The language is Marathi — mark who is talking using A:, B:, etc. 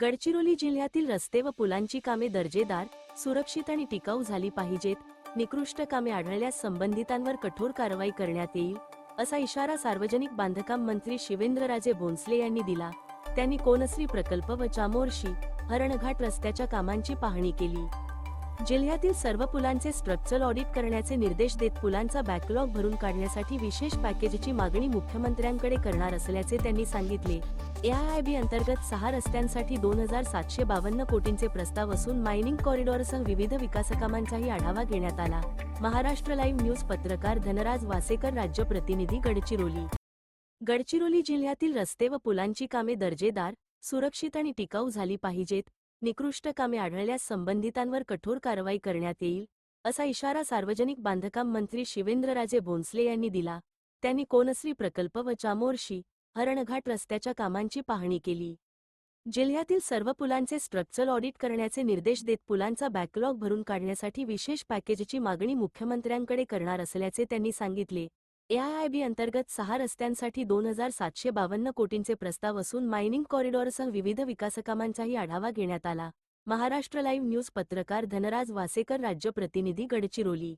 A: गडचिरोली जिल्ह्यातील रस्ते व पुलांची कामे दर्जेदार, सुरक्षित आणि टिकाऊ झाली पाहिजेत. निकृष्ट कामे आढळल्यास संबंधितांवर कठोर कारवाई करण्यात येईल, असा इशारा सार्वजनिक बांधकाम मंत्री शिवेंद्रराजे भोसले यांनी दिला. त्यांनी कोनसरी प्रकल्प व चामोर्शी हरणघाट रस्त्याच्या कामांची पाहणी केली. जिल्ह्यातील सर्व पुलांचे स्ट्रक्चरल ऑडिट करण्याचे निर्देश देत पुलांचा बॅकलॉग भरून काढण्यासाठी विशेष पॅकेजची मागणी मुख्यमंत्र्यांकडे करणार असल्याचे त्यांनी सांगितले. एआयआयबी अंतर्गत 6 रस्त्यांसाठी 2,752 कोटींचे प्रस्ताव असून मायनिंग कॉरिडॉरसह विविध विकासकामांचाही आढावा घेण्यात आला. महाराष्ट्र लाईव्ह न्यूज पत्रकार धनराज वासेकर, राज्य प्रतिनिधी, गडचिरोली. गडचिरोली जिल्ह्यातील रस्ते व पुलांची कामे दर्जेदार, सुरक्षित आणि टिकाऊ झाली पाहिजेत. निकृष्ट कामे आढळल्यास संबंधितांवर कठोर कारवाई करण्यात येईल, असा इशारा सार्वजनिक बांधकाम मंत्री शिवेंद्रराजे भोसले यांनी दिला. त्यांनी कोनसरी प्रकल्प व चामोर्शी हरणघाट रस्त्याच्या कामांची पाहणी केली. जिल्ह्यातील सर्व पुलांचे स्ट्रक्चरल ऑडिट करण्याचे निर्देश देत पुलांचा बॅकलॉग भरून काढण्यासाठी विशेष पॅकेजची मागणी मुख्यमंत्र्यांकडे करणार असल्याचे त्यांनी सांगितले. एआयआयबी अंतर्गत 6 रस्त्यांसाठी 2,752 कोटींचे प्रस्ताव असून मायनिंग कॉरिडॉरसह विविध विकासकामांचाही आढावा घेण्यात आला. महाराष्ट्र लाईव्ह न्यूज पत्रकार धनराज वासेकर, राज्य प्रतिनिधी, गडचिरोली.